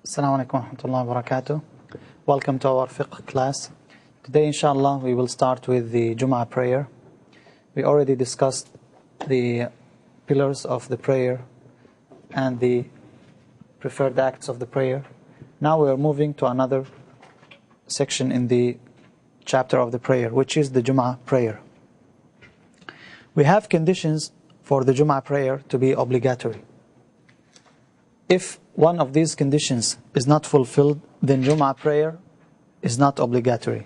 Assalamu alaikum wa rahmatullahi wa barakatuh. Welcome to our fiqh class. Today, inshallah, we will start with the Jum'ah prayer. We already discussed the pillars of the prayer and the preferred acts of the prayer. Now we are moving to another section in the chapter of the prayer, which is the Jum'ah prayer. We have conditions for the Jum'ah prayer to be obligatory. If one of these conditions is not fulfilled, then Jum'ah prayer is not obligatory.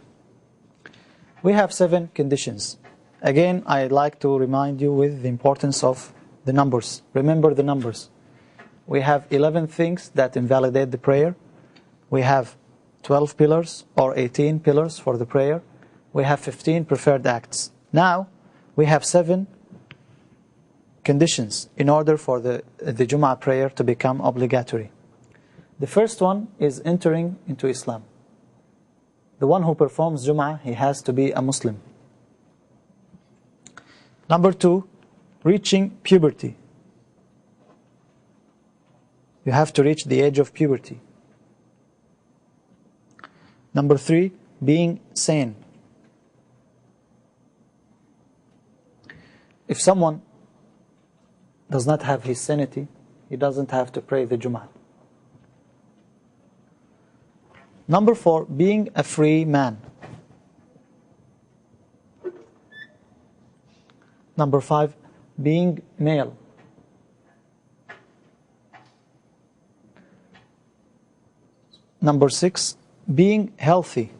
We have 7 conditions. Again, I'd like to remind you with the importance of the numbers. Remember the numbers. We have 11 things that invalidate the prayer. We have 12 pillars or 18 pillars for the prayer. We have 15 preferred acts. Now, we have 7 conditions in order for the Jum'ah prayer to become obligatory. The first one is entering into Islam. The one who performs Jum'ah, he has to be a Muslim. Number 2, reaching puberty. You have to reach the age of puberty. Number 3, being sane. If someone does not have his sanity, he doesn't have to pray the Jum'ah. Number 4, being a free man. Number 5, being male. Number 6, being healthy.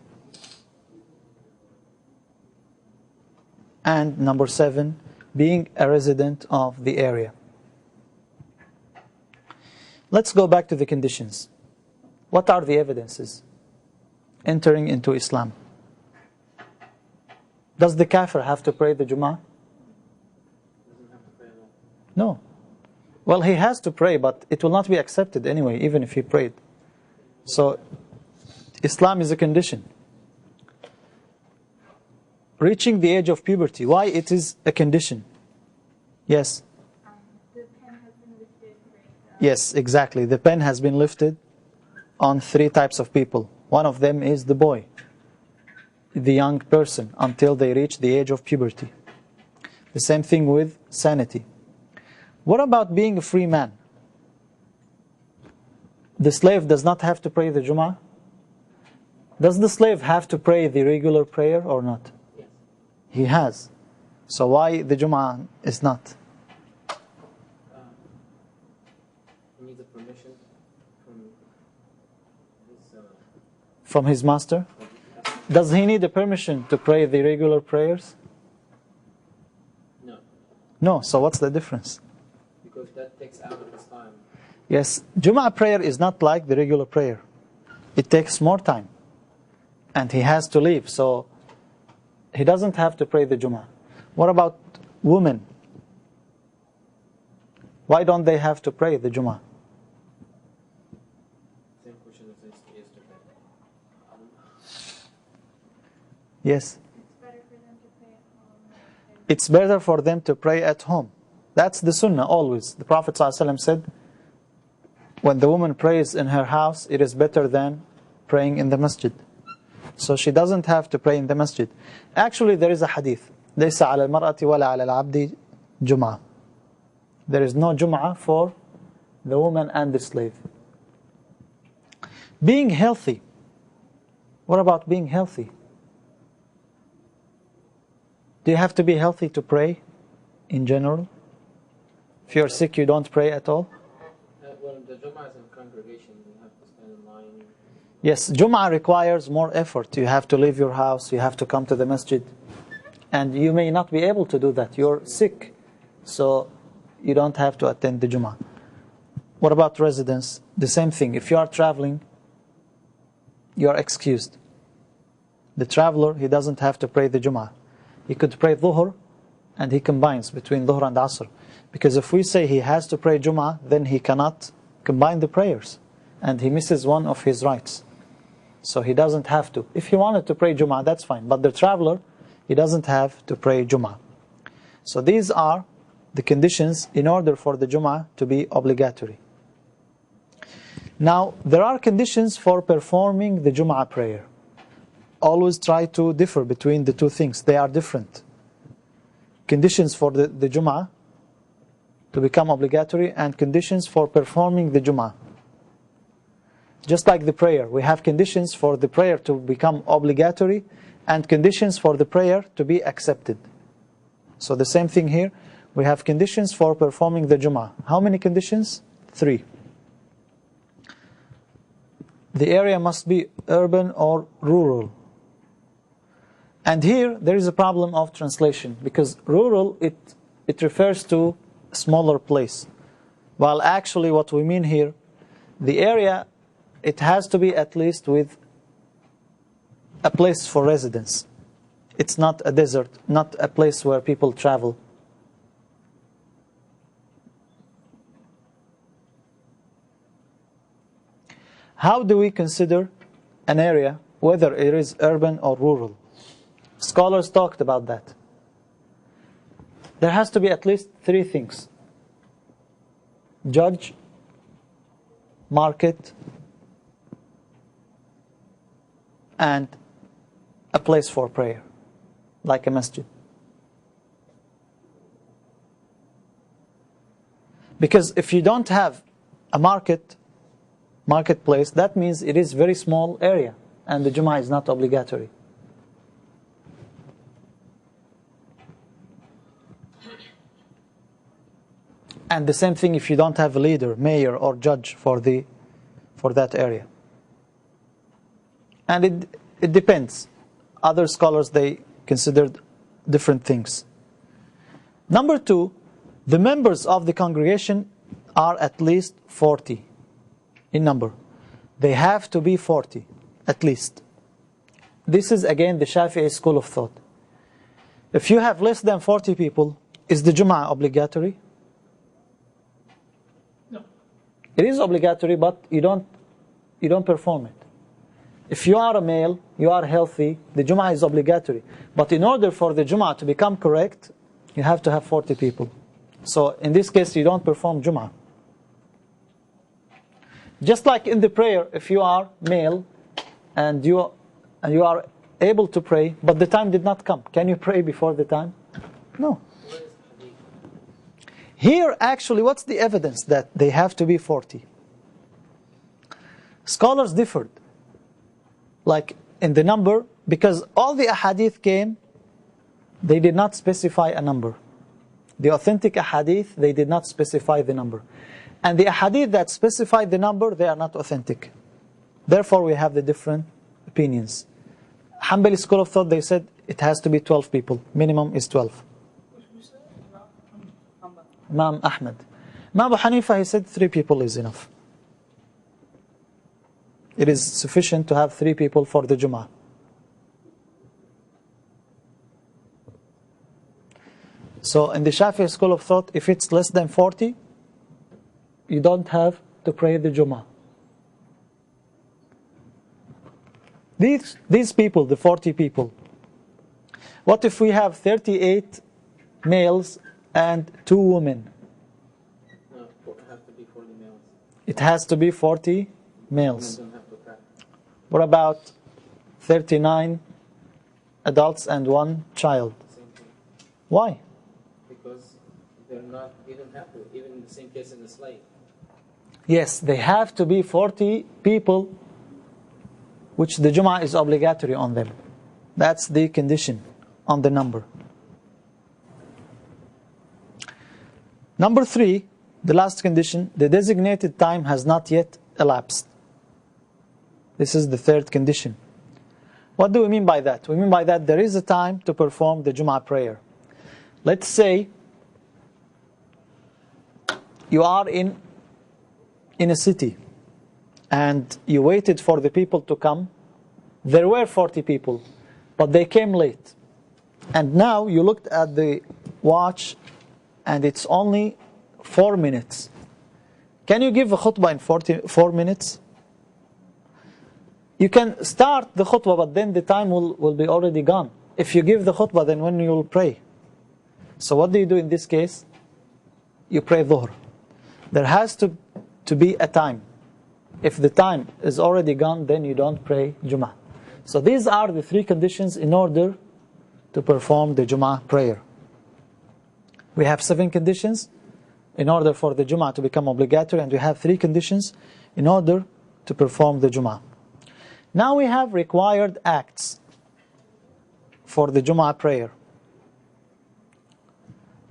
And number 7, being a resident of the area. Let's go back to the conditions. What are the evidences? Entering into Islam. Does the kafir have to pray the Jum'ah? No. Well, he has to pray, but it will not be accepted anyway, even if he prayed. So, Islam is a condition. Reaching the age of puberty. Why it is a condition? Yes. The pen has been lifted. Yes, exactly. The pen has been lifted on 3 types of people. One of them is the boy, the young person, until they reach the age of puberty. The same thing with sanity. What about being a free man? The slave does not have to pray the Jum'ah? Does the slave have to pray the regular prayer or not? Yes. He has. So why the Jum'ah is not? He needs a permission From his master? Does he need a permission to pray the regular prayers? No, No, so what's the difference? because that takes out of his time. Yes, Jum'ah prayer is not like the regular prayer. It takes more time. And he has to leave, so he doesn't have to pray the Jum'ah. What about women? Why don't they have to pray the Jum'ah? Same question as yesterday. Yes. It's better for them to pray It's better for them to pray at home. at home. That's the sunnah always. The Prophet ﷺ said, when the woman prays in her house, it is better than praying in the masjid. So she doesn't have to pray in the masjid. Actually, there is a hadith. لَيْسَ عَلَى الْمَرْأَةِ وَلَا عَلَى الْعَبْدِ جُمْعَةٌ. There is no Jum'ah for the woman and the slave. Being healthy. What about being healthy? Do you have to be healthy to pray in general? If you're sick, you don't pray at all? Well, the Jummah is in congregation. You have to stand in line. Yes, Jum'ah requires more effort. You have to leave your house, you have to come to the masjid. And you may not be able to do that. You're sick, so you don't have to attend the Jum'ah. What about residence? The same thing. If you are traveling, you are excused. The traveler, he doesn't have to pray the Jum'ah. He could pray Dhuhr, and he combines between Dhuhr and Asr. Because if we say he has to pray Jum'ah, then he cannot combine the prayers. And he misses one of his rights. So he doesn't have to. If he wanted to pray Jum'ah, that's fine. But the traveler, he doesn't have to pray Jum'ah. So these are the conditions in order for the Jum'ah to be obligatory. Now, there are conditions for performing the Jum'ah prayer. Always try to differ between the two things. They are different. Conditions for the Jum'ah to become obligatory and conditions for performing the Jum'ah. Just like the prayer, we have conditions for the prayer to become obligatory and conditions for the prayer to be accepted. So the same thing here, we have conditions for performing the Jum'ah. How many conditions? 3. The area must be urban or rural. And here there is a problem of translation, because rural, it refers to a smaller place. While actually what we mean here, the area, it has to be at least with a place for residence. It's not a desert, not a place where people travel. How do we consider an area, whether it is urban or rural? Scholars talked about that. There has to be at least 3 things: judge, market, and a place for prayer, like a masjid. Because if you don't have a marketplace, that means it is very small area, and the Jum'ah is not obligatory. And the same thing if you don't have a leader, mayor, or judge for that area. And it depends. Other scholars, they considered different things. Number 2, the members of the congregation are at least 40 in number. They have to be 40, at least. This is again the Shafi'i school of thought. If you have less than 40 people, is the Jum'ah obligatory? No. It is obligatory, but you don't perform it. If you are a male, you are healthy, the Jum'ah is obligatory. But in order for the Jum'ah to become correct, you have to have 40 people. So in this case, you don't perform Jum'ah. Just like in the prayer, if you are male and you are able to pray, but the time did not come, can you pray before the time? No. Here, actually, what's the evidence that they have to be 40? Scholars differed, like in the number, because all the ahadith came, they did not specify a number. The authentic ahadith, they did not specify the number. And the ahadith that specify the number, they are not authentic. Therefore, we have the different opinions. Hanbali school of thought, they said it has to be 12 people. Minimum is 12. Imam Ahmad. Imam Abu Hanifa, he said 3 people is enough. It is sufficient to have 3 people for the Jum'ah. So in the Shafi'i school of thought, if it's less than 40, you don't have to pray the Jum'ah. These people, the 40 people, what if we have 38 males and 2 women? No, it has to be 40 males. It has to be 40 males. Women don't have to practice. What about 39 adults and 1 child? Same thing. Why? Because they're not, you don't have to, even in the same case in the slave. Yes, they have to be 40 people, which the Jum'ah is obligatory on them. That's the condition on the number. Number 3, the last condition, the designated time has not yet elapsed. This is the 3rd condition. What do we mean by that? We mean by that there is a time to perform the Jum'ah prayer. Let's say you are in a city and you waited for the people to come. There were 40 people, but they came late. And now you looked at the watch and it's only 4 minutes. Can you give a khutbah in 4 minutes? You can start the khutbah, but then the time will be already gone. If you give the khutbah, then when you will pray? So what do you do in this case? You pray dhuhr. There has to be a time. If the time is already gone, then you don't pray Jum'ah. So these are the 3 conditions in order to perform the Jum'ah prayer. We have 7 conditions in order for the Jum'ah to become obligatory, and we have 3 conditions in order to perform the Jum'ah. Now we have required acts for the Jum'ah prayer.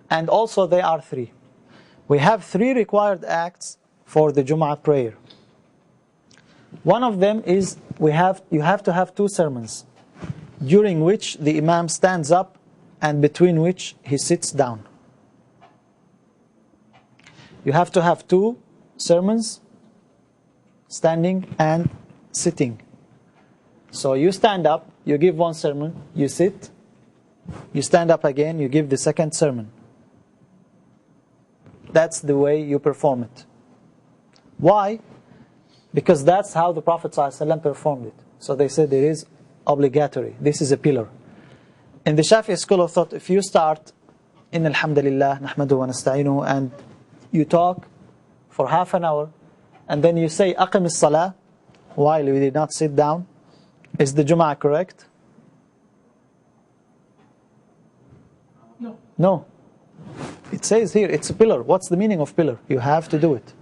And also they are 3. We have 3 required acts for the Jum'ah prayer. One of them is you have to have 2 sermons during which the Imam stands up and between which he sits down. You have to have 2 sermons, standing and sitting. So you stand up, you give 1 sermon, you sit, you stand up again, you give the 2nd sermon. That's the way you perform it. Why? Because that's how the Prophet ﷺ performed it. So they said it is obligatory. This is a pillar. In the Shafi'i school of thought, if you start in Alhamdulillah, Nahmadu wa Nasta'inuhu, and you talk for half an hour, and then you say Aqim as-Salah while you did not sit down, is the Jum'ah correct? No. No. It says here, it's a pillar. What's the meaning of pillar? You have to do it.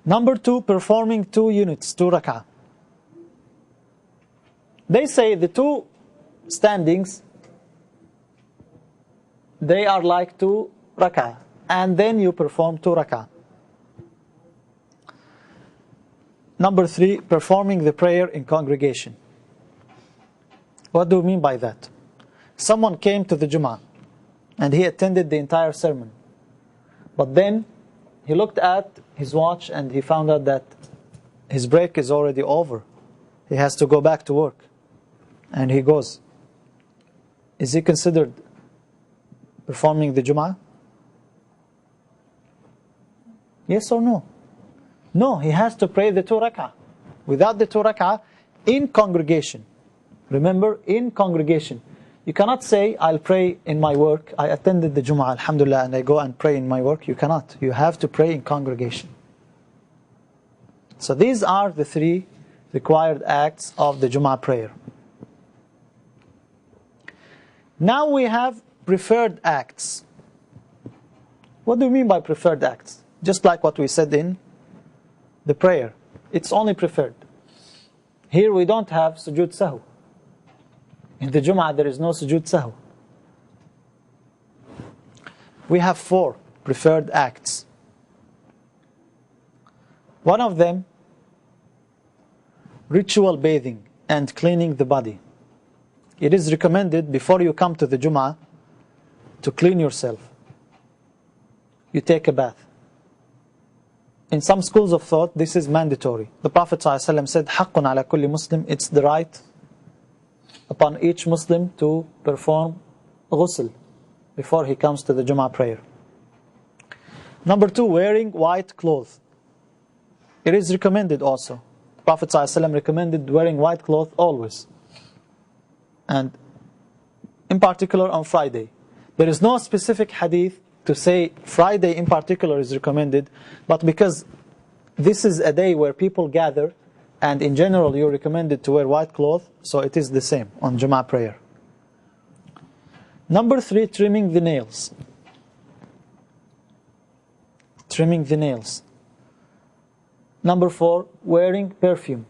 Number 2, performing 2 units, 2 rak'ah. They say the 2 standings, they are like 2 rak'ah. And then you perform 2 rak'ah. Number 3, performing the prayer in congregation. What do we mean by that? Someone came to the Jum'ah and he attended the entire sermon. But then he looked at his watch and he found out that his break is already over. He has to go back to work. And he goes. Is he considered performing the Jum'ah? Yes or no? No, he has to pray the 2 rak'ah. Without the 2 rak'ah, in congregation. Remember, in congregation. You cannot say, I'll pray in my work. I attended the Jum'ah, Alhamdulillah, and I go and pray in my work. You cannot. You have to pray in congregation. So these are the 3 required acts of the Jum'ah prayer. Now we have preferred acts. What do you mean by preferred acts? Just like what we said in the prayer. It's only preferred. Here we don't have sujood sahu. In the Jum'ah there is no sujood sahu. We have 4 preferred acts. One of them, ritual bathing and cleaning the body. It is recommended before you come to the Jum'ah to clean yourself. You take a bath. In some schools of thought, this is mandatory. The Prophet ﷺ said, حَقٌّ عَلَى كُلِّ Muslim. It's the right upon each Muslim to perform ghusl before he comes to the Jum'ah prayer. Number 2, wearing white clothes. It is recommended also. The Prophet ﷺ recommended wearing white clothes always. And in particular on Friday. There is no specific hadith to say Friday in particular is recommended, but because this is a day where people gather, and in general you're recommended to wear white cloth, so it is the same on Jum'ah prayer. Number 3, trimming the nails. Trimming the nails. Number 4, wearing perfume.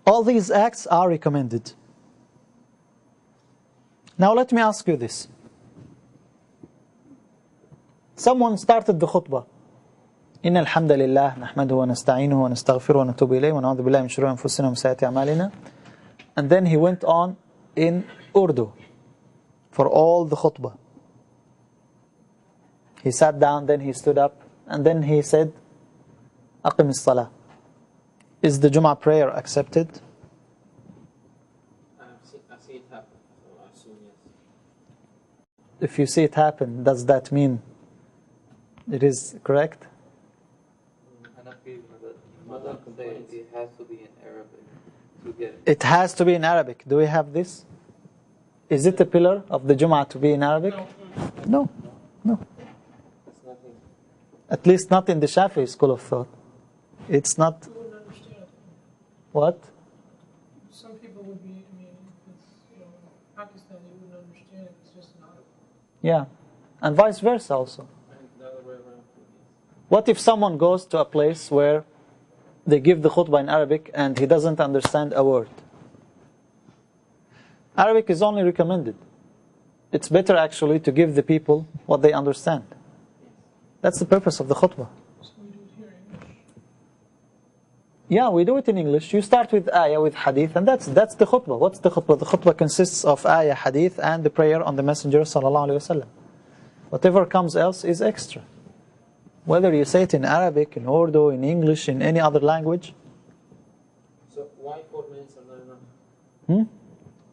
All these acts are recommended. Now let me ask you this. Someone started the khutbah. إن الحمد لله نحمده ونستعينه ونستغفره ونتوب إليه ونعوذ بالله من شرور أنفسنا ومن سيئات أعمالنا. And then he went on in Urdu for all the khutbah. He sat down, then he stood up, and then he said, أقم الصلاة. Is the Jum'ah prayer accepted? I see it happen. So I assume yes. If you see it happen, does that mean it is correct? Mother says it has to be in Arabic to get it. It has to be in Arabic. Do we have this? Is it a pillar of the Jum'ah to be in Arabic? No. No. It's nothing. At least not in the Shafi'i school of thought. It's not. You wouldn't understand. What? Some people would be, I mean, it's, you know, Pakistan, you wouldn't understand it. It's just not. Yeah. And vice versa also. And the other way around. What if someone goes to a place where they give the khutbah in Arabic and he doesn't understand a word? Arabic is only recommended. It's better actually to give the people what they understand. That's the purpose of the khutbah. So we do it here in English. Yeah, we do it in English. You start with ayah, with hadith, and that's the khutbah. What's the khutbah? The khutbah consists of ayah, hadith, and the prayer on the Messenger sallallahu alaihi wasallam. Whatever comes else is extra. Whether you say it in Arabic, in Urdu, in English, in any other language. So why 4 minutes are not enough?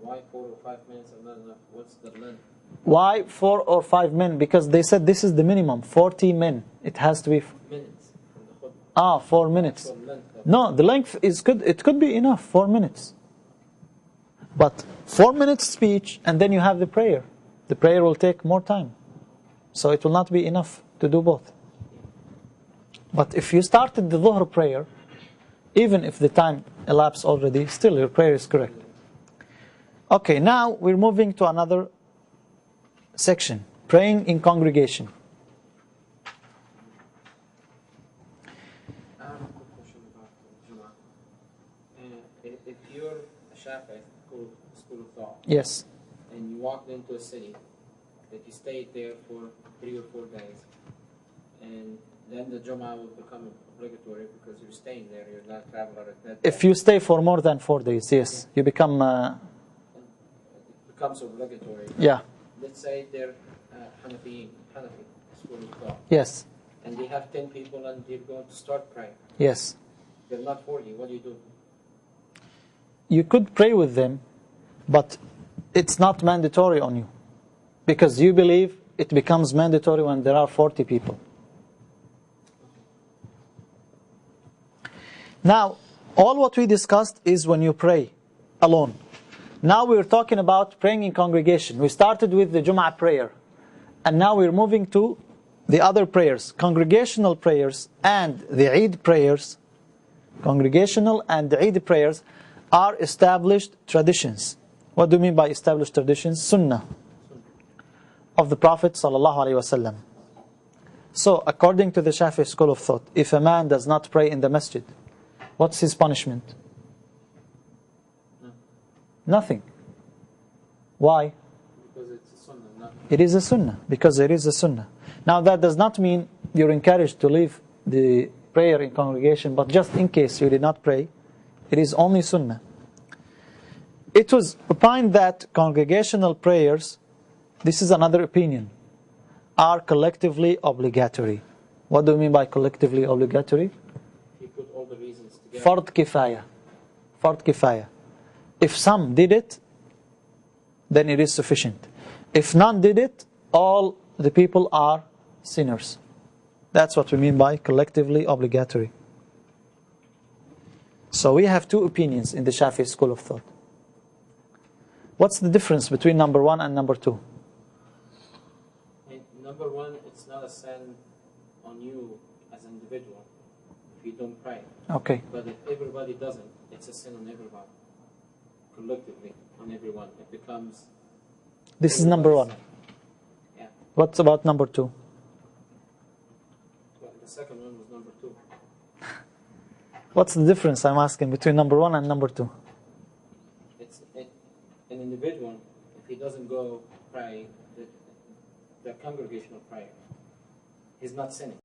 Why 4 or 5 minutes are not enough? What's the length? Why 4 or 5 men? Because they said this is the minimum, 40 men. It has to be. Minutes from the khutbah. 4 minutes. So length of No, the length is good. It could be enough, 4 minutes. But 4 minutes speech, and then you have the prayer. The prayer will take more time. So it will not be enough to do both. But if you started the Dhuhr prayer, even if the time elapsed already, still your prayer is correct. Okay, now we're moving to another section. Praying in congregation. I have a quick question about Jum'ah. If you're a Shafi'i school of thought, Yes. and you walked into a city, that you stayed there for 3 or 4 days, and then the Jum'ah will become obligatory because you're staying there, you're not a traveler at that If time. you stay for more than 4 days, yes, you become, It becomes obligatory. yeah, Let's say they're Hanafi school of thought, yes, and they have 10 people and they're going to start praying. yes. They're not 40. What do you do? You could pray with them, but it's not mandatory on you. Because you believe it becomes mandatory when there are 40 people. Now, all what we discussed is when you pray alone. Now we're talking about praying in congregation. We started with the Jum'ah prayer. And now we're moving to the other prayers. Congregational prayers and the Eid prayers. Congregational and the Eid prayers are established traditions. What do you mean by established traditions? Sunnah of the Prophet ﷺ. So, according to the Shafi'i school of thought, if a man does not pray in the masjid, what's his punishment? Nothing. Why? Because it's a sunnah, not It is a sunnah, because there is a sunnah. Now, that does not mean you're encouraged to leave the prayer in congregation, but just in case you did not pray, it is only sunnah. It was opined that congregational prayers, this is another opinion, are collectively obligatory. What do you mean by collectively obligatory? you put all the reasons together. Fard kifaya. Fard kifaya. If some did it, then it is sufficient. If none did it, all the people are sinners. That's what we mean by collectively obligatory. So we have 2 opinions in the Shafi'i school of thought. What's the difference between number 1 and number 2? And number 1, it's not a sin on you as an individual if you don't pray. Okay. But if everybody doesn't, it's a sin on everybody. Collectively, on everyone. It becomes... This is number 1. Yeah. What's about number 2? Well, the second one was number 2. What's the difference, I'm asking, between number 1 and number 2? An individual, if he doesn't go pray the congregational prayer, he's not sinning.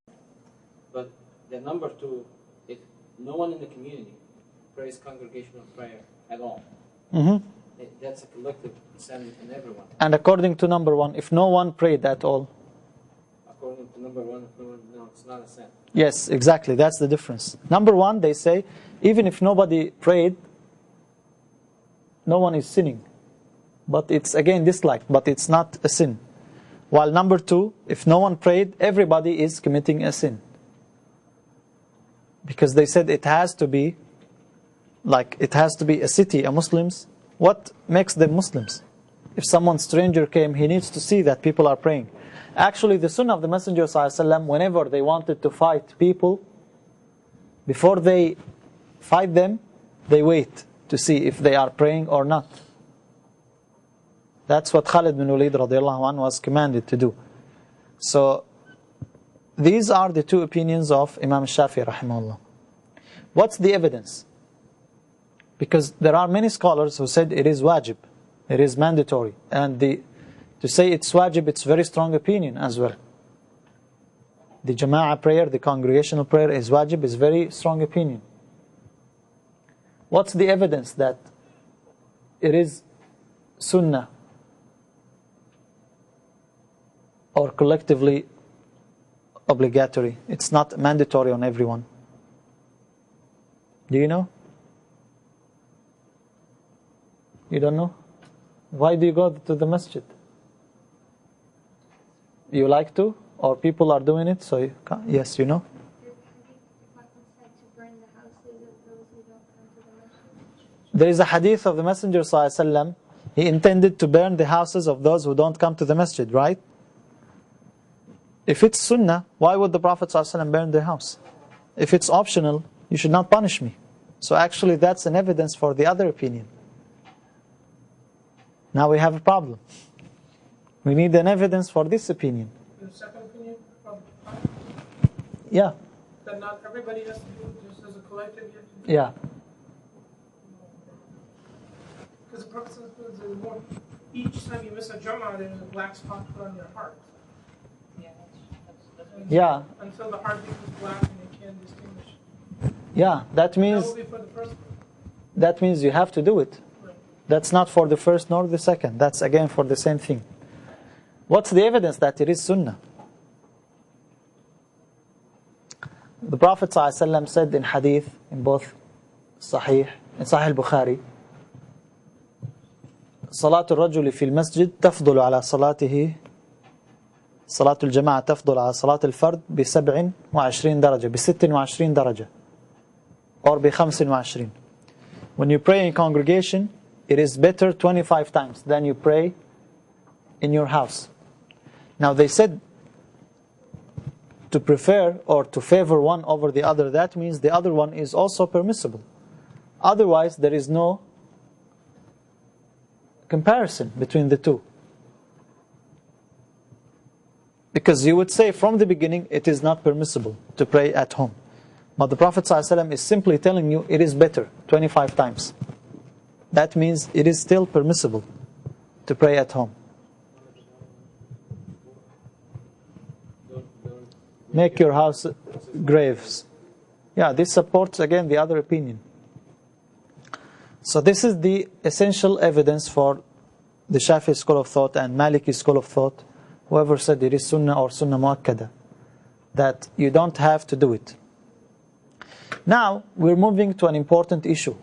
But the number 2, if no one in the community prays congregational prayer at all, that's a collective sin in everyone. And according to number 1, if no one prayed at all? According to number 1, if no one, no, it's not a sin. Yes, exactly, that's the difference. Number 1, they say, even if nobody prayed, no one is sinning. But it's again disliked, but it's not a sin. While number 2, if no one prayed, everybody is committing a sin. Because they said it has to be, like it has to be a city, a Muslims. What makes them Muslims? If someone stranger came, he needs to see that people are praying. Actually, the sunnah of the Messenger ﷺ, whenever they wanted to fight people, before they fight them, they wait to see if they are praying or not. That's what Khalid bin Walid radiallahu anhu was commanded to do. So, these are the two opinions of Imam Shafi'i rahimahullah. What's the evidence? Because there are many scholars who said it is wajib, it is mandatory. And to say it's wajib, it's very strong opinion as well. The jama'ah prayer, the congregational prayer is wajib, is very strong opinion. What's the evidence that it is sunnah or collectively obligatory? It's not mandatory on everyone. Do you know? You don't know? Why do you go to the masjid? You like to? Or people are doing it, so you can't? Yes, you know? There is a hadith of the Messenger ﷺ. He intended to burn the houses of those who don't come to the masjid, right? If it's sunnah, why would the Prophet ﷺ burn the house? If it's optional, you should not punish me. So actually that's an evidence for the other opinion. Now we have a problem. We need an evidence for this opinion. The second opinion from Yeah. that not everybody has to do it, just as a collective you have to do. Yeah. Because the Prophet says there's more. Each time you miss a Jummah, there's a black spot put on your heart. And Yeah. until the heart becomes black and you can't distinguish. Yeah. That That means will be for the first one. that means you have to do it. Right. That's not for the first nor the second. That's again for the same thing. What's the evidence that it is sunnah? The Prophet ﷺ said in hadith, in both Sahih, in Sahih al-Bukhari, صلاة الرجل في المسجد تفضل على صلاته صلاة الجماعة تفضل على صلاة الفرد ب27 درجة ب26 درجة or ب25. When you pray in congregation, it is better 25 times than you pray in your house. Now they said to prefer or to favor one over the other, that means the other one is also permissible. Otherwise there is no comparison between the two. Because you would say from the beginning it is not permissible to pray at home. But the Prophet ﷺ is simply telling you it is better 25 times. That means it is still permissible to pray at home. Make your house graves. Yeah, this supports again the other opinion. So this is the essential evidence for the Shafi'i school of thought and Maliki school of thought, whoever said it is sunnah or sunnah muakkada, that you don't have to do it. Now we're moving to an important issue,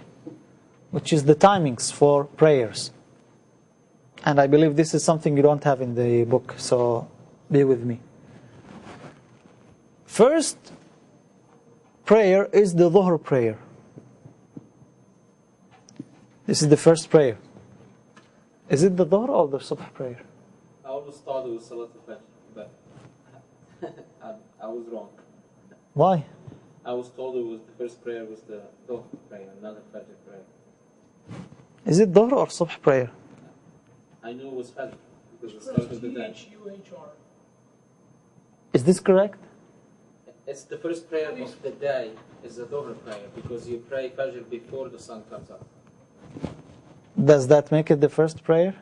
which is the timings for prayers. And I believe this is something you don't have in the book, so be with me. First prayer is the Dhuhr prayer. This is the first prayer. Is it the Dhuhr or the Subh prayer? I always thought it was Salat al-Fajr, but I was wrong. Why? I was told it was the first prayer was the Dhuhr prayer, not the Fajr prayer. Is it Dhuhr or Subh prayer? I knew it was Fajr because it First, started the day. THUHR. Is this correct? It's the first prayer of the day is the Dhuhr prayer because you pray Fajr before the sun comes up. Does that make it the first prayer?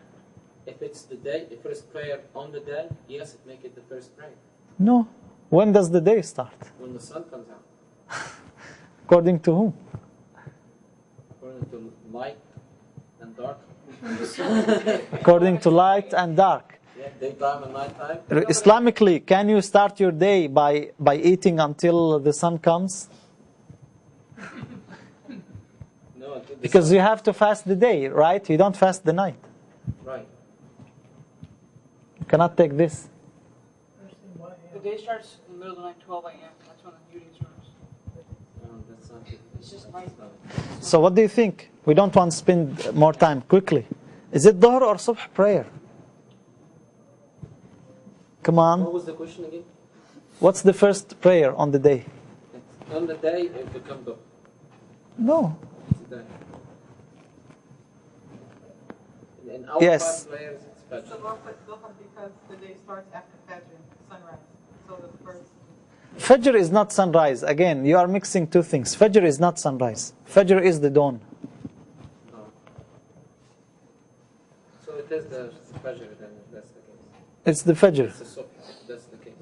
If it's the day, the first prayer on the day, yes, it make it the first prayer. No. When does the day start? When the sun comes out. According to whom? According to light and dark. According to light and dark. Yeah, daytime and nighttime. Islamically, can you start your day by eating until the sun comes? No, until the Because sun. you have to fast the day, right? You don't fast the night. Right. You cannot take this. The day starts in the middle of the night, 12 a.m. That's when the evening starts. No, that's not it. It's just light. So what do you think? We don't want to spend more time. Quickly. Is it Dhuhr or Subh prayer? Come on. What was the question again? What's the first prayer on the day? On the day it becomes Dhuhr. No. It's a day. In our Yes. 5 prayers, it's Fajr. So we'll put Dhuhr because the day starts after Fajr, sunrise. So the first. Fajr is not sunrise. Again, you are mixing two things. Fajr is not sunrise. Fajr is the dawn. No. So it is the Fajr then, if that's the case. It's the Fajr. It's the Subh, if that's the case.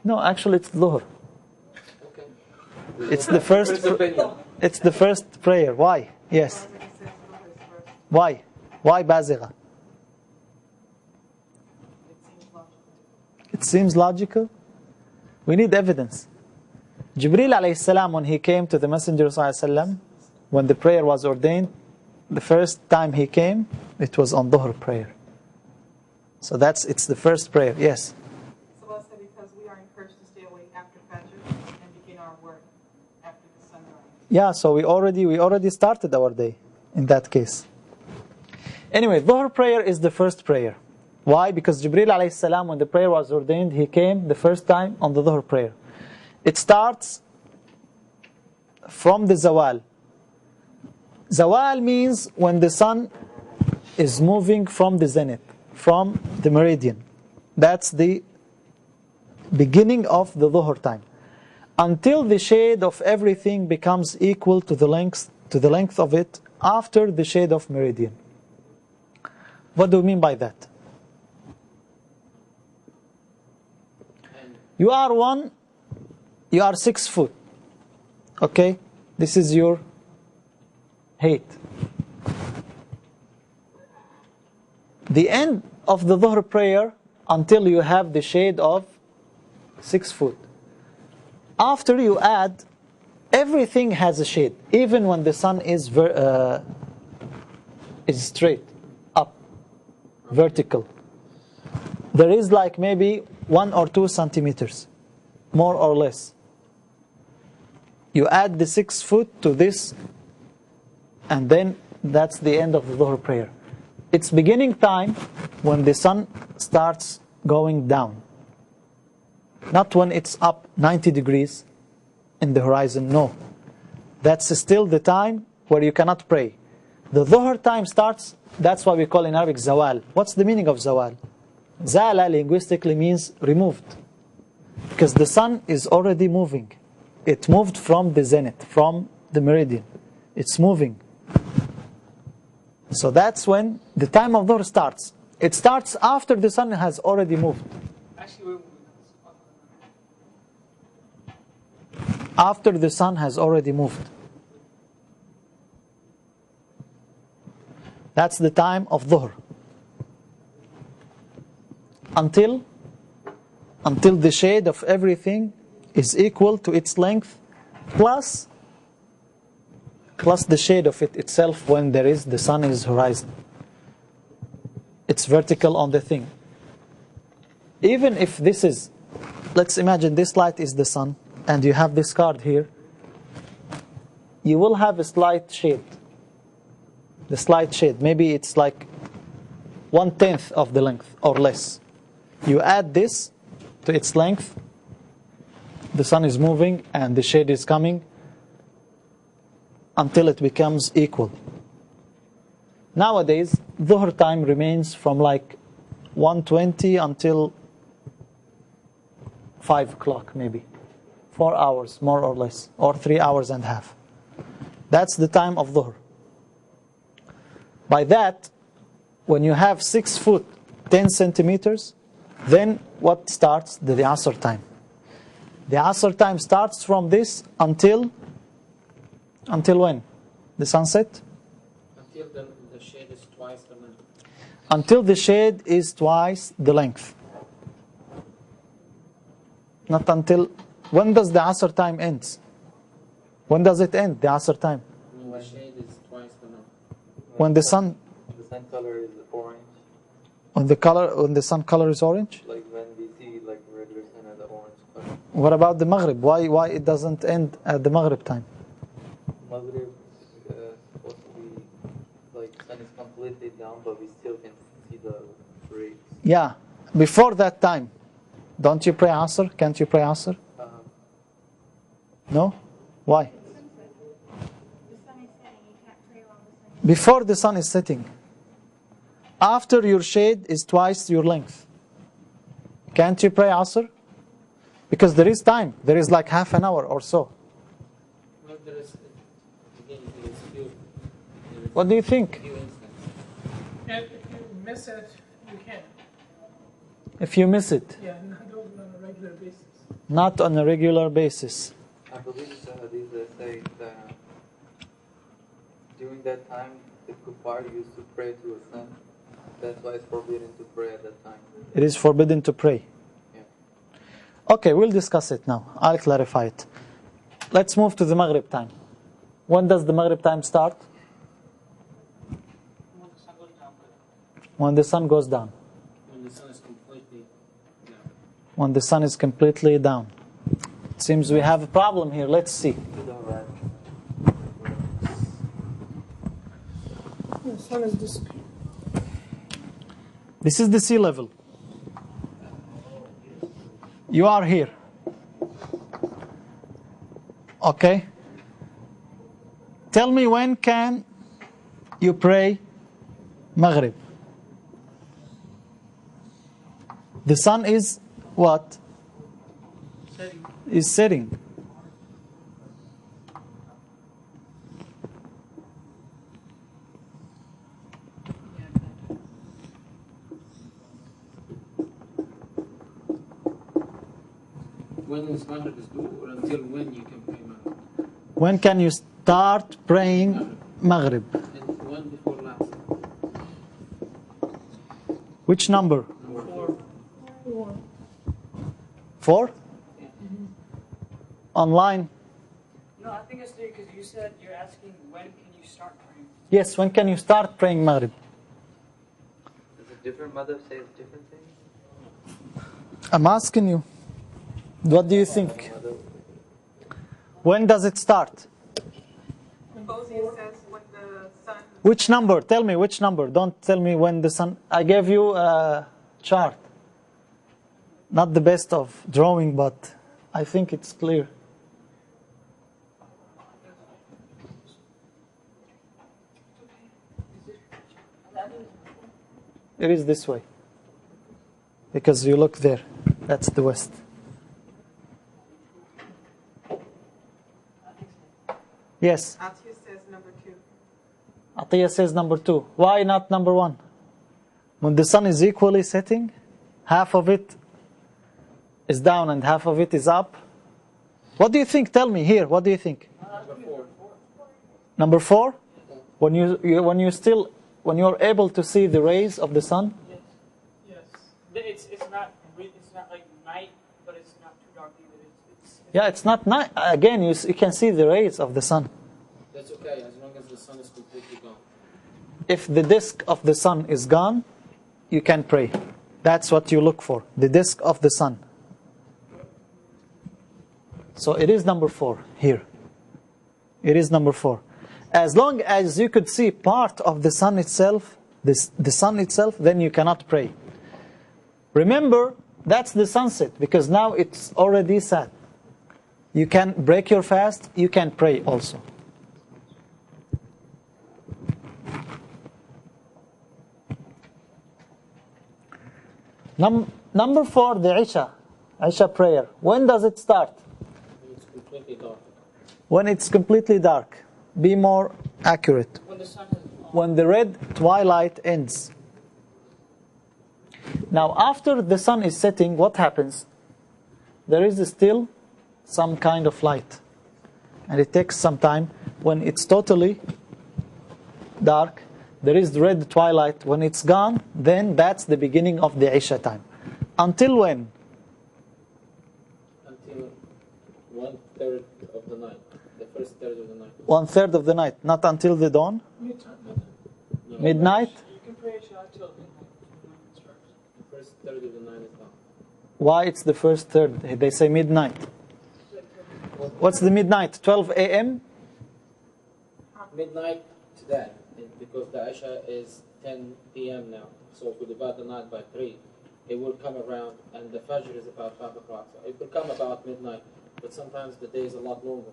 No, actually it's Dhuhr. Okay. It's the first. opinion. It's the first prayer. Why? Yes. It says Dhuhr is first. Why? Why Bazigha? It seems logical. It seems logical. We need evidence. Jibreel alayhi salam, when he came to the Messenger sallallahu alaihi wasallam, when the prayer was ordained, the first time he came, it was on Dhuhr prayer. So it's the first prayer. Yes. So let's say because we are encouraged to stay awake after Fajr and begin our work after the sunrise. Yeah, so we already started our day in that case. Anyway, Dhuhr prayer is the first prayer. Why? Because Jibreel alayhi salam, when the prayer was ordained, he came the first time on the Dhuhr prayer. It starts from the Zawal. Zawal means when the sun is moving from the zenith, from the meridian. That's the beginning of the Dhuhr time. Until the shade of everything becomes equal to the length of it after the shade of meridian. What do we mean by that? You are 6 foot. Okay? This is your height. The end of the Dhuhr prayer until you have the shade of 6 foot. After you add, everything has a shade, even when the sun is straight, up, vertical. There is like maybe 1 or 2 centimeters, more or less. You add the 6 foot to this, and then that's the end of the Dhuhr prayer. It's beginning time when the sun starts going down. Not when it's up 90 degrees in the horizon, no. That's still the time where you cannot pray. The Dhuhr time starts, that's what we call in Arabic Zawal. What's the meaning of Zawal? Zala linguistically means removed. Because the sun is already moving. It moved from the zenith, from the meridian. It's moving. So that's when the time of Dhuhr starts. It starts after the sun has already moved. Actually, we're moving. After the sun has already moved. That's the time of Dhuhr. Until the shade of everything is equal to its length plus the shade of it itself when the sun is horizon. It's vertical on the thing. Even if this is, let's imagine this light is the sun and you have this card here, you will have a slight shade. The slight shade, maybe it's like 1/10 of the length or less. You add this to its length, the sun is moving and the shade is coming until it becomes equal. Nowadays, Dhuhr time remains from like 1:20 until 5 o'clock maybe. 4 hours, more or less, or 3 hours and a half. That's the time of Dhuhr. By that, when you have 6 foot, 10 centimeters, then what starts? The Asr time. The Asr time starts from this until when? The sunset? Until the shade is twice the length. Until the shade is twice the length. Not until... When does the Asr time end? When does it end, the Asr time? When the shade is twice the length. When the sun... The sun color is orange. When the sun color is orange? Like when we see like regular sun as the orange color. What about the Maghrib? Why it doesn't end at the Maghrib time? Maghrib supposed to be like sun is completely down, but we still can see the rays. Yeah, before that time. Don't you pray Asr? Can't you pray Asr? No? Why? The sun is setting. You can't pray while the sun is Before the sun is setting. After your shade is twice your length. Can't you pray Asr? Because there is time. There is like half an hour or so. Well, there is, again, there is few, What do you think? few instances. And if you miss it, you can. If you miss it, Yeah, not do it on a regular basis. not on a regular basis. I believe it's a hadith that say that during that time the kuffar used to pray to a sun. That's why it's forbidden to pray at that time. It is forbidden to pray. Yeah. Okay, we'll discuss it now. I'll clarify it. Let's move to the Maghrib time. When does the Maghrib time start? When the sun goes down. When the sun is completely down. When the sun is completely down. It seems we have a problem here. Let's see. The sun is this. This is the sea level. You are here. Okay? Tell me, when can you pray Maghrib? The sun is what? Setting. Is setting. When is Maghrib is due, or until when you can pray Maghrib? When can you start praying Maghrib? And when before last? Which number? Number 4. 4? Online? No, I think it's because you said you're asking when can you start praying. Yes, when can you start praying Maghrib? Does a different mother say different things? I'm asking you. What do you think? When does it start? Ozia says when the sun. Which number? Tell me which number. Don't tell me when the sun. I gave you a chart. Not the best of drawing, but I think it's clear. It is this way. Because you look there. That's the west. Yes. Atiyah says number 2. Atiyah says number 2. Why not number 1? When the sun is equally setting, half of it is down and half of it is up. What do you think? Tell me here. What do you think? Number 4. Number 4? When you're able to see the rays of the sun? Yes. It's not like night, but it's not too dark either. Yeah, it's not night. Again, you can see the rays of the sun. That's okay, as long as the sun is completely gone. If the disk of the sun is gone, you can pray. That's what you look for, the disk of the sun. So it is number 4 here. It is number 4. As long as you could see part of the sun itself, the sun itself, then you cannot pray. Remember, that's the sunset, because now it's already set. You can break your fast, you can pray also. Number 4, the Isha prayer. When does it start? It's completely dark. When it's completely dark. Be more accurate. When the sun is When the red twilight ends. Now, after the sun is setting, what happens? There is still some kind of light. And it takes some time. When it's totally dark, there is the red twilight. When it's gone, then that's the beginning of the Isha time. Until when? Until 1/3 of the night. The first third of the night. 1/3 of the night. Not until the dawn? No, Midnight? you can pray Isha till midnight. The first third of the night is gone. Why it's the first third? They say midnight. What's the midnight? 12 a.m.? Midnight to that, because the Isha is 10 p.m. now. So if we divide the night by 3, it will come around, and the Fajr is about 5 o'clock. So it will come about midnight, but sometimes the day is a lot longer.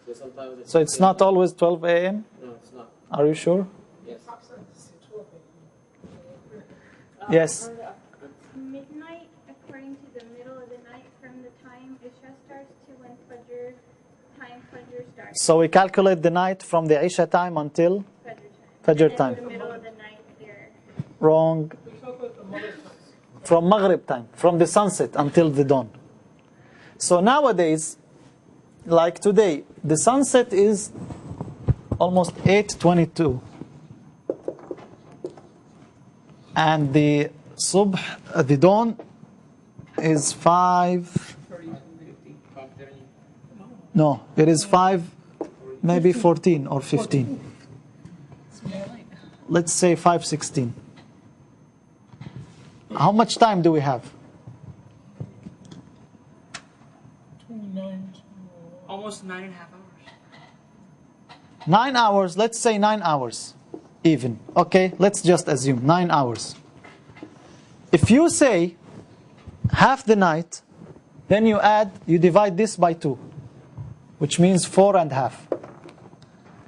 So sometimes it's not always 12 a.m.? No, it's not. Are you sure? Yes. Yes. It's midnight according to the middle of the night from the time Isha starts to when Fajr starts. So we calculate the night from the Isha time until Fajr time. In the middle of the night there. Wrong. From Maghrib time, from the sunset until the dawn. So nowadays, like today, the sunset is almost 8:22. And the subh, the dawn, is 5. No, it is 5, maybe 14 or 15. Let's say 5:16. How much time do we have? 29 Almost 9.5 hours. 9 hours, let's say 9 hours even. Okay, let's just assume 9 hours. If you say half the night, then you divide this by 2, which means 4.5.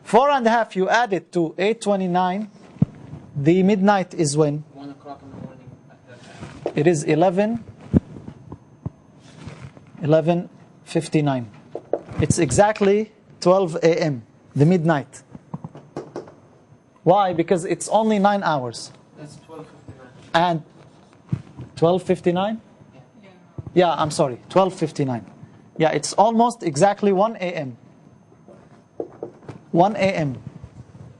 4.5, you add it to 8:29. The midnight is when? 1 o'clock in the morning at that time. It is 11:59. It's exactly 12 a.m., the midnight. Why? Because it's only 9 hours. That's 12:59. And 12:59? Yeah, I'm sorry, 12:59. Yeah, it's almost exactly 1 a.m. 1 a.m.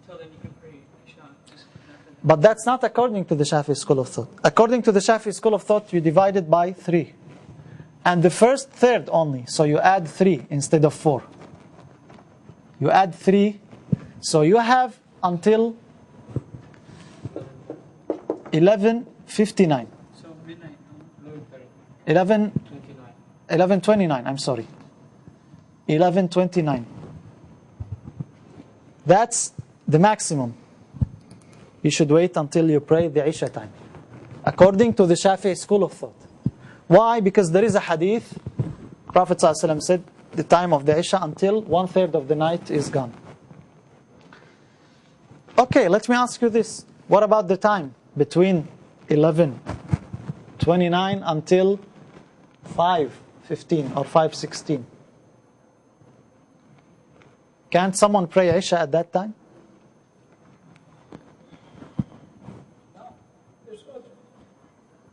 Until then you can pray Isha. But that's not according to the Shafi'i school of thought. According to the Shafi'i school of thought, you divide it by 3. And the first third only. So you add 3 instead of 4. You add 3. So you have until 11:59. So midnight. 11:29, I'm sorry. 11:29. That's the maximum. You should wait until you pray the Isha time, according to the Shafi'i school of thought. Why? Because there is a hadith. Prophet ﷺ said the time of the Isha until 1/3 of the night is gone. Okay, let me ask you this. What about the time between 11:29 until 5:15 or 5:16? Can't someone pray Isha at that time?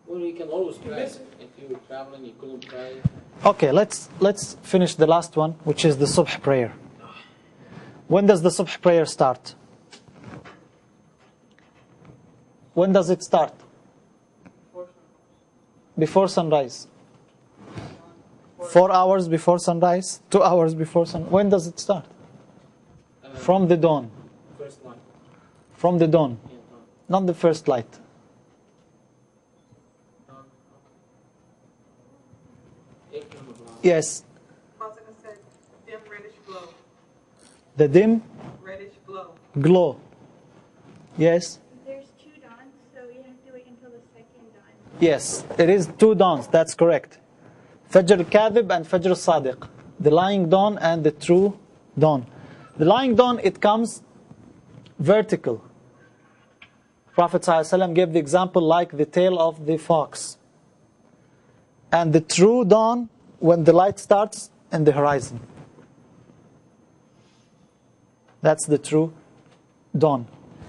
Well, you can always try. If you were traveling, you couldn't try. Okay, let's finish the last one, which is the subh prayer. When does the subh prayer start? When does it start? Before sunrise. 4 hours before sunrise? 2 hours before sunrise? When does it start? From the dawn. First night. From the dawn. Yeah, Not the first light. Yes, Prophet said, dim reddish glow. the dim Reddish glow. glow. Yes, There's 2 dawns, so you have to wait until the second dawn. yes, it is 2 dawns, that's correct. Fajr al-Kadhib and Fajr al-Sadiq. The lying dawn and the true dawn. The lying dawn, it comes vertical. Prophet ﷺ gave the example like the tail of the fox. And the true dawn, when the light starts in the horizon. That's the true dawn.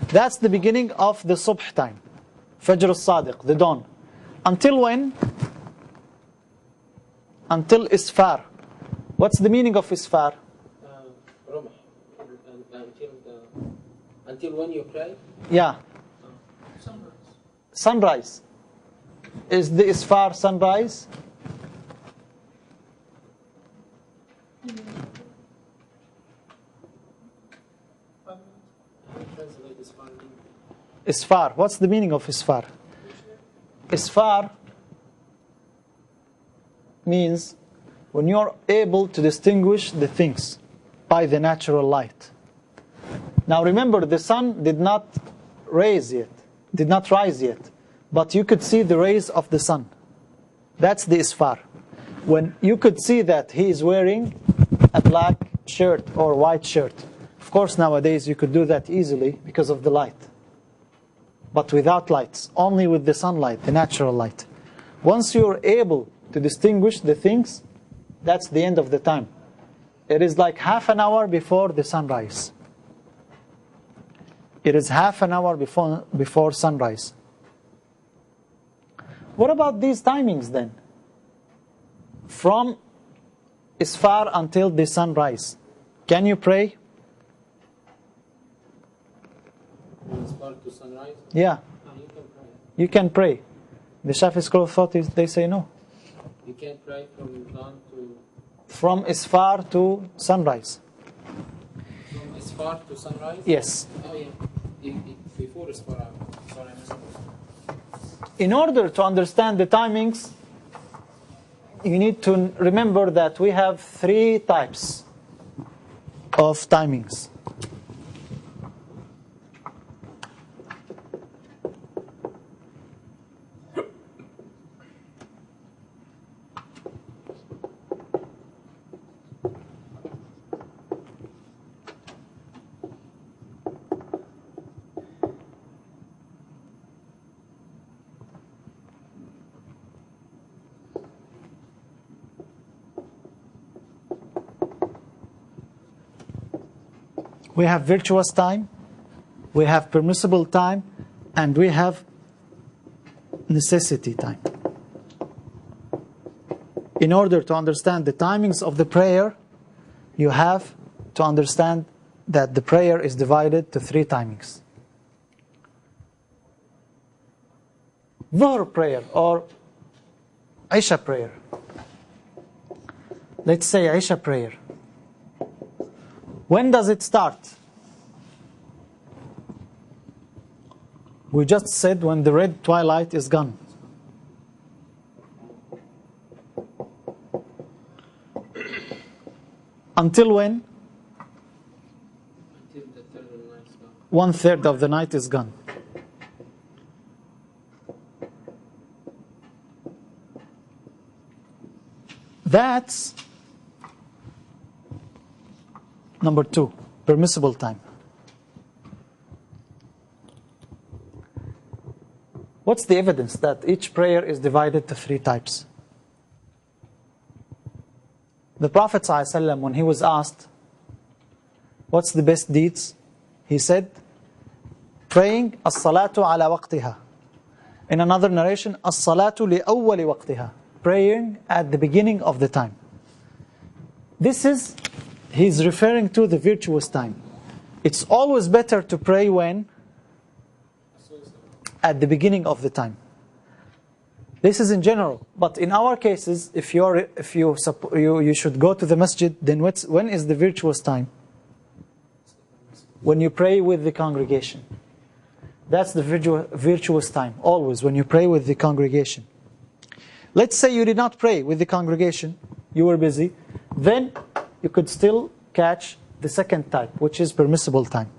That's the beginning of the subh time. Fajr al-Sadiq, the dawn. Until when? Until Isfar. What's the meaning of Isfar? Rumah. Until when you pray? Yeah. Sunrise. Is the Isfar sunrise? Translate this one. Isfar. What's the meaning of Isfar? Isfar means when you're able to distinguish the things by the natural light. Now remember, the sun did not rise yet. but you could see the rays of the sun. That's the isfar. When you could see that he is wearing a black shirt or white shirt. Of course, nowadays you could do that easily because of the light. But without lights, only with the sunlight, the natural light. Once you're able to distinguish the things, that's the end of the time. It is like half an hour before the sunrise. It is half an hour before sunrise. What about these timings then? From isfar until the sunrise. Can you pray? From isfar to sunrise? Yeah. You can pray. You can pray. The Shafi school of thought is, they say no. You can't pray from dawn to... From isfar to sunrise. From isfar to sunrise? Yes. Oh yeah. Before isfar, sorry, I missed it. In order to understand the timings, you need to remember that we have 3 types of timings. We have virtuous time, we have permissible time, and we have necessity time. In order to understand the timings of the prayer, you have to understand that the prayer is divided to 3 timings. Dhuhr prayer or Isha prayer. Let's say Isha prayer. When does it start? We just said when the red twilight is gone. Until when? Until the third of the night is gone. 1/3 of the night is gone. That's number 2, permissible time. What's the evidence that each prayer is divided to 3 types? The Prophet ﷺ, when he was asked, what's the best deeds? He said, praying as-salatu ala waqtiha. In another narration, as-salatu li awwali waqtiha. Praying at the beginning of the time. He's referring to the virtuous time. It's always better to pray when? At the beginning of the time. This is in general, but in our cases, if you should go to the masjid, then when is the virtuous time? When you pray with the congregation. That's the virtuous time, always, when you pray with the congregation. Let's say you did not pray with the congregation, you were busy, then you could still catch the second type, which is permissible time.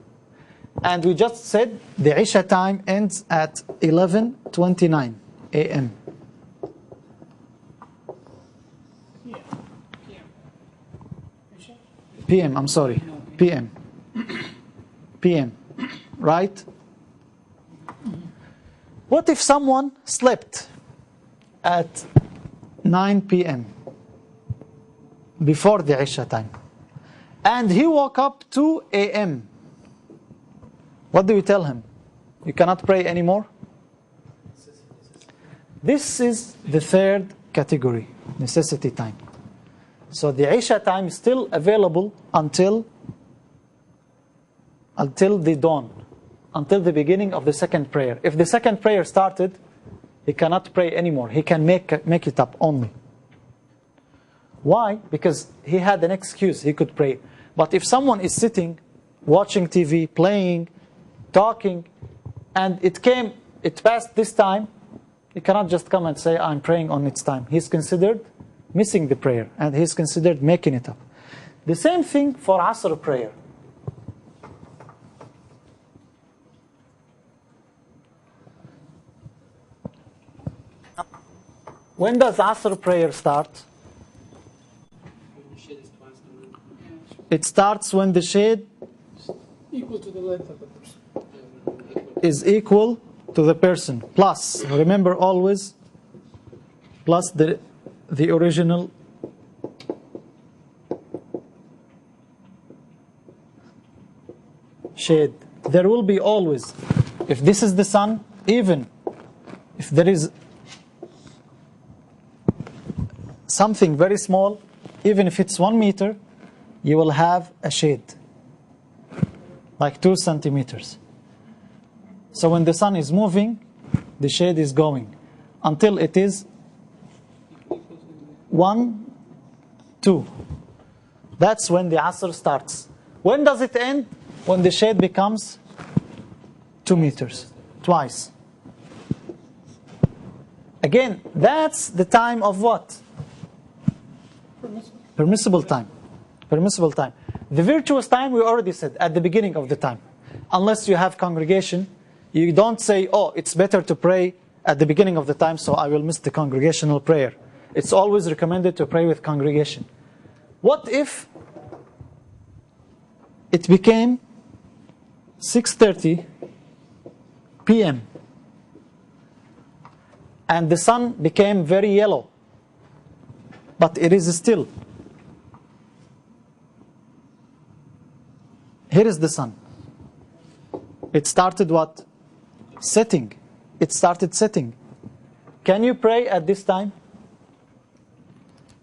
And we just said the Isha time ends at 11:29 a.m. PM, I'm sorry. PM. PM. Right? What if someone slept at 9 p.m. before the Isha time and he woke up 2 a.m.? What do you tell him? You cannot pray anymore? This is the 3rd category, necessity time. So the Isha time is still available until the dawn, until the beginning of the second prayer. If the second prayer started, he cannot pray anymore. He can make it up only. Why? Because he had an excuse, he could pray. But if someone is sitting, watching TV, playing, talking, and it passed this time, he cannot just come and say, I'm praying on its time. He's considered missing the prayer, and he's considered making it up. The same thing for Asr prayer. When does Asr prayer start? When the shade is twice the length. It starts when the shade Equal to the length of the person. is equal to the person. Plus, remember always, plus the original shade. There will be always, if this is the sun, even if there is something very small, even if it's 1 meter, you will have a shade, like 2 centimeters. So when the sun is moving, the shade is going until it is 1, 2. That's when the Asr starts. When does it end? When the shade becomes 2 meters, twice. Again, that's the time of what? Permissible time. Permissible time. The virtuous time, we already said, at the beginning of the time. Unless you have congregation, you don't say, oh, it's better to pray at the beginning of the time, so I will miss the congregational prayer. It's always recommended to pray with congregation. What if it became 6:30 p.m. and the sun became very yellow, but it is still? Here is the sun. It started what? Setting. It started setting. Can you pray at this time?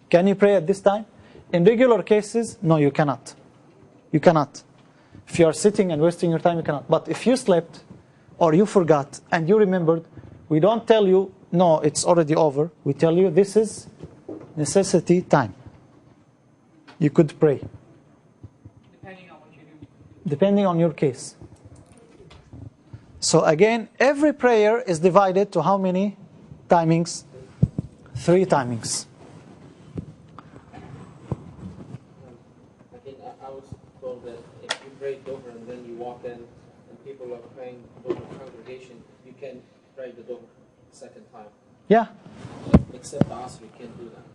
Can you pray at this time? In regular cases, no, you cannot. You cannot. If you are sitting and wasting your time, you cannot. But if you slept or you forgot and you remembered, we don't tell you, no, it's already over. We tell you this is necessity time. You could pray. Depending on what you do. Depending on your case. So again, every prayer is divided to how many timings? 3 timings. I think I was told that if you pray Dover and then you walk in and people are praying Dover congregation, you can pray the Dover second time. Yeah. Except the Asr, you can't do that.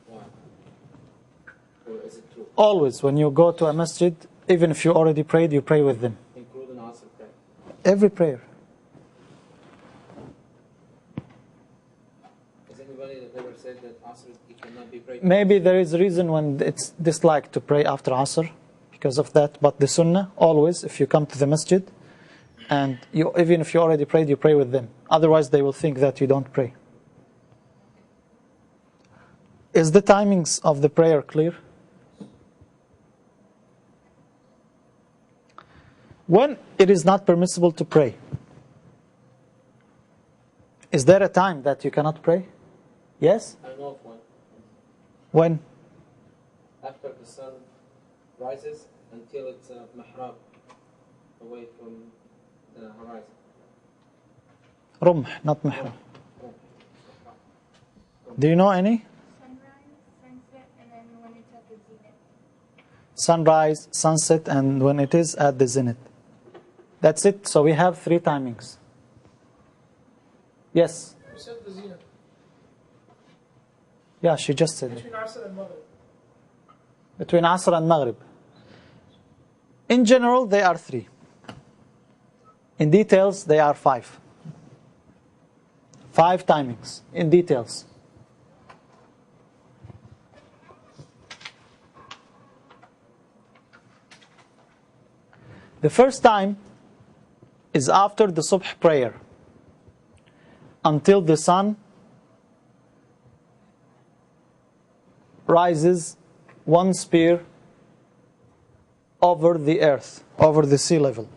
Why? Or is it true? Always, when you go to a masjid, even if you already prayed, you pray with them. Including Asr prayer. Every prayer. Has anybody that ever said that Asr it cannot be prayed? Maybe there is a reason when it's disliked to pray after Asr because of that. But the Sunnah, always, if you come to the masjid, and even if you already prayed, you pray with them. Otherwise, they will think that you don't pray. Is the timings of the prayer clear? When it is not permissible to pray, is there a time that you cannot pray? Yes? I know of one. When? After the sun rises until it's mihrab, away from the horizon. Rumh, not mihrab. Do you know any? Sunrise, sunset, and then when it's at the zenith. Sunrise, sunset, and when it is at the zenith. That's it. So we have 3 timings. Yes? You said the zenith. Yeah, she just said it. Between Asr and Maghrib. Between Asr and Maghrib. In general, they are 3. In details, they are 5. 5 timings. In details. The first time is after the subh prayer until the sun rises 1 spear over the earth, over the sea level.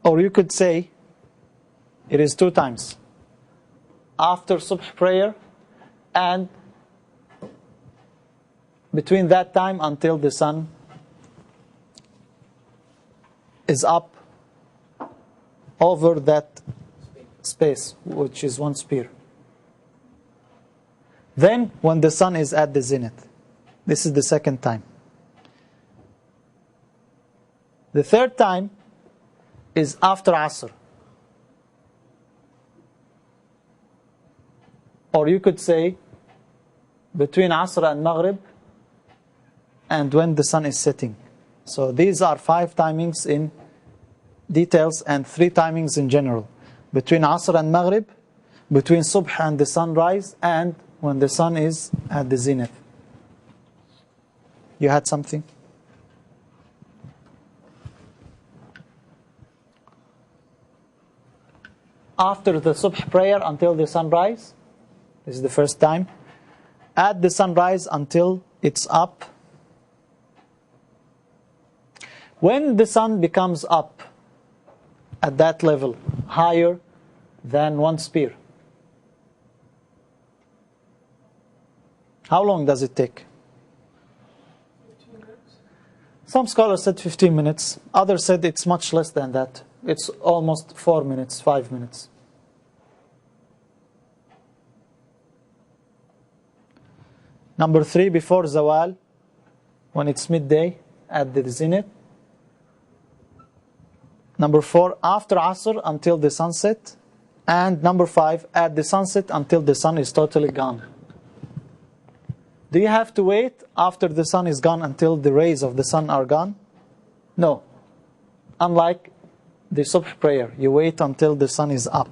Or you could say it is 2 times. After subh prayer and between that time until the sun is up over that space, which is 1 spear. Then when the sun is at the zenith. This is the second time. The third time is after Asr. Or you could say between Asr and Maghrib and when the sun is setting. So these are 5 timings in details and 3 timings in general. Between Asr and Maghrib, between Subh and the sunrise, and when the sun is at the zenith. You had something? After the Subh prayer until the sunrise, this is the first time. At the sunrise until it's up. When the sun becomes up at that level, higher than 1 spear, how long does it take? 15 minutes. Some scholars said 15 minutes. Others said it's much less than that. It's almost 4 minutes, 5 minutes. Number 3, before Zawal, when it's midday at the zenith. Number 4, after Asr until the sunset. And number 5, at the sunset until the sun is totally gone. Do you have to wait after the sun is gone until the rays of the sun are gone? No. Unlike the Subh prayer, you wait until the sun is up.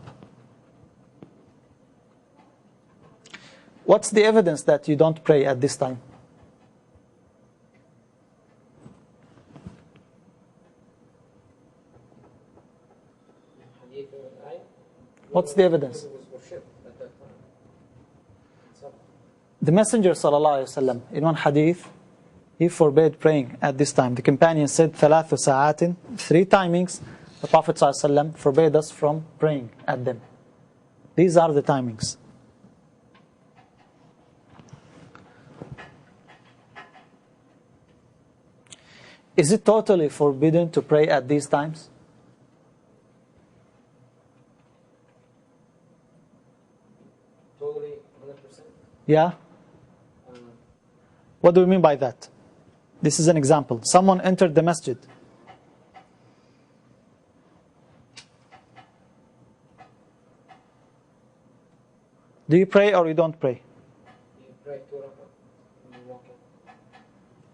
What's the evidence that you don't pray at this time? What's the evidence? The Messenger ﷺ, in one hadith, he forbade praying at this time. The companion said, ثلاث ساعات, 3 timings, the Prophet ﷺ forbade us from praying at them. These are the timings. Is it totally forbidden to pray at these times? Totally, 100%. Yeah? What do we mean by that? This is an example. Someone entered the masjid. Do you pray or you don't pray? You pray 2 rak'ah when you walk in.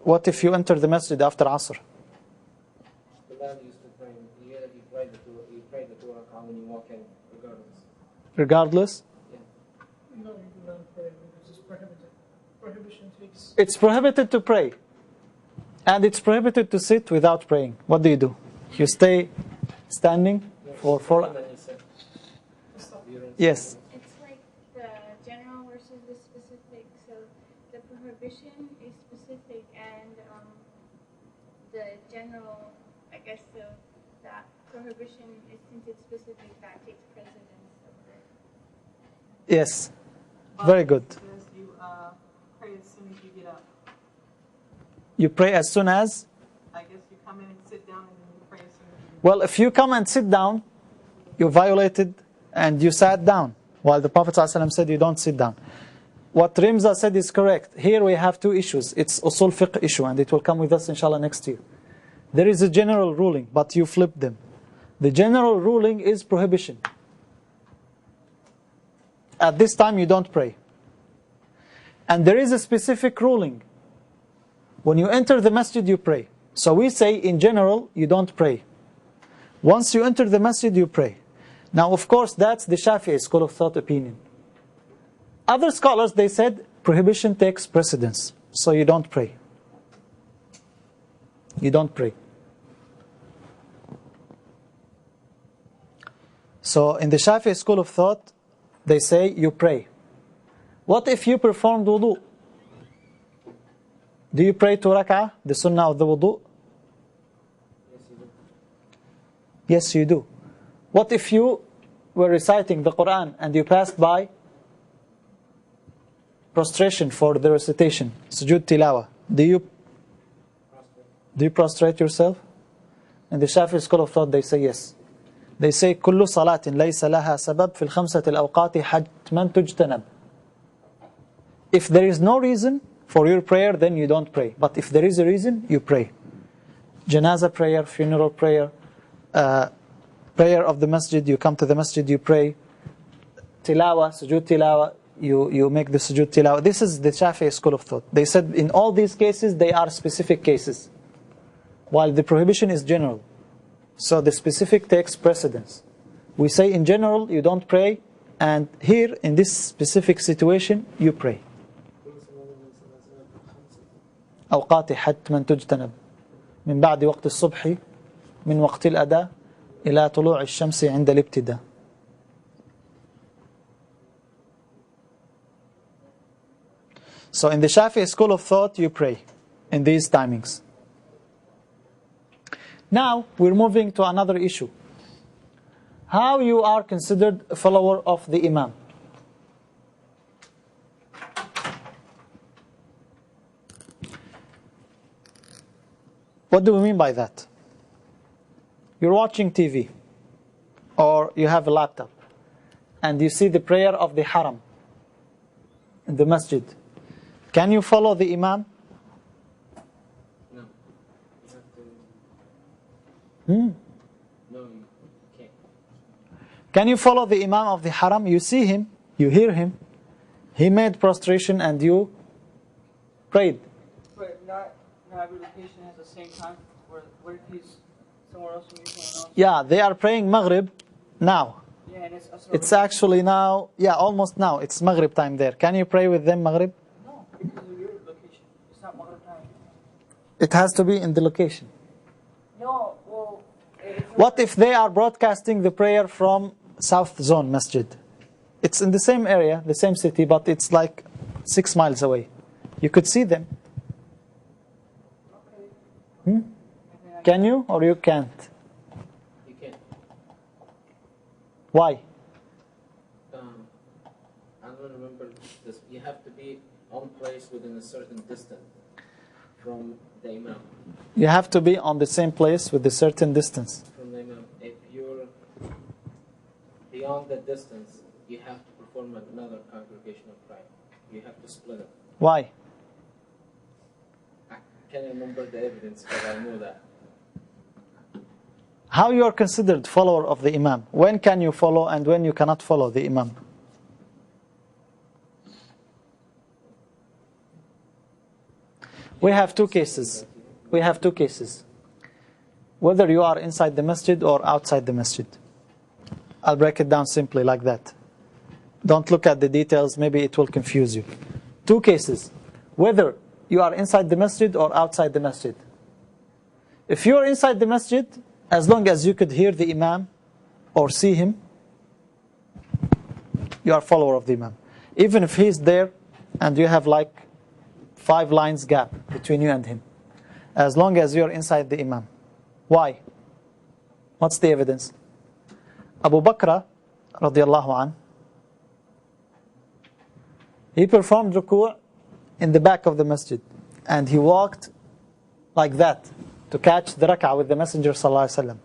What if you enter the masjid after Asr? Bilal used to pray. You pray the 2 rak'ah when you walk in, regardless. Regardless? No, you do not pray because it's prohibited. Prohibition takes. It's prohibited to pray. And it's prohibited to sit without praying. What do? You stay standing for 4 Yes. It's like the general versus the specific. So the prohibition is specific, and the general, I guess, so that prohibition is, since it's specific, that takes precedence over it. Yes. Very good. It says you pray as soon as you get up. You pray as soon as? I guess you come in and sit down and then you pray as soon as you get up. Well, if you come and sit down, you violated and you sat down, while the Prophet ﷺ said you don't sit down. What Rimza said is correct. Here we have 2 issues. It's usul fiqh issue, and it will come with us inshallah next year. There is a general ruling, but you flip them. The general ruling is prohibition. At this time you don't pray. And there is a specific ruling. When you enter the masjid, you pray. So we say, in general, you don't pray. Once you enter the masjid, you pray. Now, of course, that's the Shafi'i school of thought opinion. Other scholars, they said, prohibition takes precedence. So you don't pray. You don't pray. So in the Shafi'i school of thought, they say you pray. What if you performed wudu? Do you pray 2 rak'ah, the sunnah of the wudu? Yes, you do. What if you were reciting the Quran and you passed by prostration for the recitation, sujood tilawa? Do you prostrate yourself? In the Shafi'i school of thought, they say yes. They say كل صلاة ليس لها سبب في الخمسة الأوقات حتما تجتنب. If there is no reason for your prayer, then you don't pray. But if there is a reason, you pray. Janazah prayer, funeral prayer, prayer of the masjid, you come to the masjid, you pray. Tilawa, sujood tilawa, you make the sujood tilawa. This is the Shafi'i school of thought. They said in all these cases, they are specific cases, while the prohibition is general. So the specific takes precedence. We say in general, you don't pray, and here, in this specific situation, you pray. أوقات حتما تجتنب من بعد وقت الصبح من وقت الأداء إلى طلوع الشمس عند الابتداء. So in the Shafi'i school of thought, you pray in these timings. Now we're moving to another issue. How you are considered a follower of the Imam? What do we mean by that? You're watching TV or you have a laptop and you see the prayer of the Haram in the masjid. Can you follow the Imam? No. You have to... No, you can't. Can you follow the Imam of the Haram? You see him, you hear him, he made prostration and you prayed. But not every location has the same time. Where if he's somewhere else and you're somewhere else? Yeah, they are praying Maghrib now. Yeah, and It's actually now, almost now. It's Maghrib time there. Can you pray with them Maghrib? No, because of your location. It's not Maghrib time. It has to be in the location. No, well... What if they are broadcasting the prayer from South Zone Masjid? It's in the same area, the same city, but it's like 6 miles away. You could see them. Can you or you can't? You can't. Why? I don't remember this. You have to be on place within a certain distance from the Imam. You have to be on the same place with a certain distance. From the Imam. If you're beyond that distance, you have to perform another congregational prayer. You have to split it. Why? I can't remember the evidence, but I know that. How you are considered follower of the Imam? When can you follow and when you cannot follow the Imam? We have two cases. Whether you are inside the masjid or outside the masjid. I'll break it down simply like that. Don't look at the details, maybe it will confuse you. Two cases. Whether you are inside the masjid or outside the masjid. If you are inside the masjid, as long as you could hear the Imam or see him, you are follower of the Imam. Even if he's there and you have like 5 lines gap between you and him. As long as you are inside the Imam. Why? What's the evidence? Abu Bakr radiallahu an, he performed ruku' in the back of the masjid and he walked like that to catch the rak'ah with the Messenger sallallahu alaihi wasallam.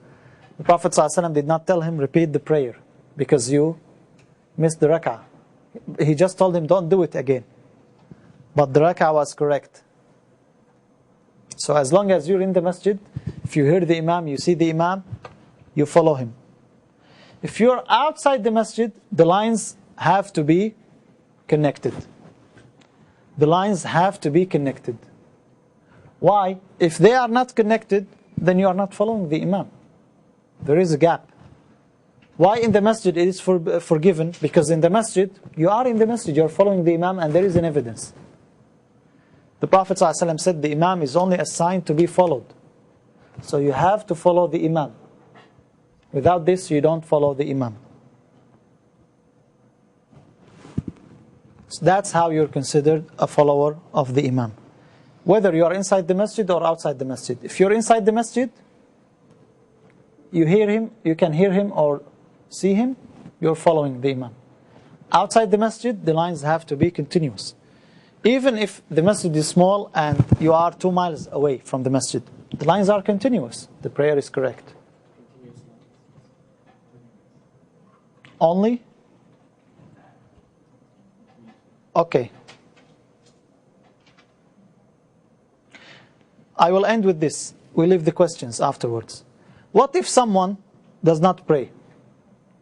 The Prophet sallallahu alaihi wasallam did not tell him repeat the prayer because you missed the rak'ah. He just told him don't do it again. But the rak'ah was correct. So as long as you're in the masjid, if you hear the Imam, you see the Imam, you follow him. If you're outside the masjid, the lines have to be connected. The lines have to be connected. Why? If they are not connected, then you are not following the Imam. There is a gap. Why in the masjid it is forgiven? Because in the masjid, you are in the masjid, you are following the Imam and there is an evidence. The Prophet ﷺ said the Imam is only a sign to be followed. So you have to follow the Imam. Without this, you don't follow the Imam. So that's how you're considered a follower of the Imam. Whether you are inside the masjid or outside the masjid. If you're inside the masjid, you hear him, you can hear him or see him, you're following the Imam. Outside the masjid, the lines have to be continuous. Even if the masjid is small and you are 2 miles away from the masjid, the lines are continuous. The prayer is correct. Only? Okay. I will end with this. we leave the questions afterwards. What if someone does not pray?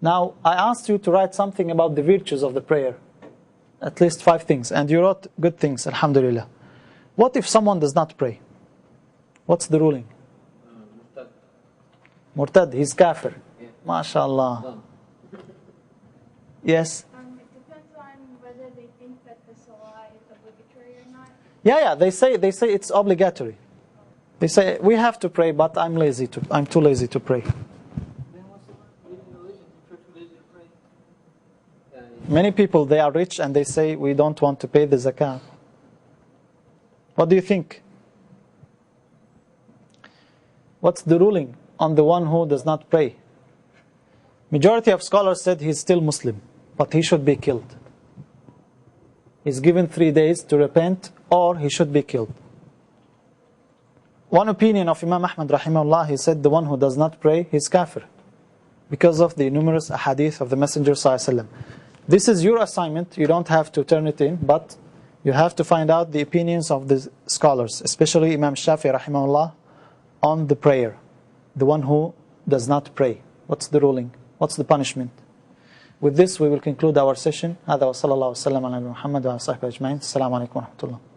Now, I asked you to write something about the virtues of the prayer. At least 5 things. And you wrote good things, alhamdulillah. What if someone does not pray? What's the ruling? Murtad, he's kafir. Yeah. MashaAllah. Done. Yes? It depends on whether they think that the salah is obligatory or not. Yeah, they say it's obligatory. They say, we have to pray, but I'm too lazy to pray. Then what's the leaving religion if you're too lazy to pray? Many people, they are rich and they say, we don't want to pay the zakah. What do you think? What's the ruling on the one who does not pray? Majority of scholars said he's still Muslim, but he should be killed. He's given 3 days to repent, or he should be killed. One opinion of Imam Ahmad rahimahullah, he said the one who does not pray, he's kafir, because of the numerous ahadith of the Messenger sallallahu alaihi wasallam. This is your assignment, you don't have to turn it in, but you have to find out the opinions of the scholars, especially Imam Shafi rahimahullah, on the prayer. The one who does not pray. What's the ruling? What's the punishment? With this we will conclude our session. هذا وصلى الله وسلم على محمد وعلى صحبه أجمعين. السلام عليكم ورحمة الله.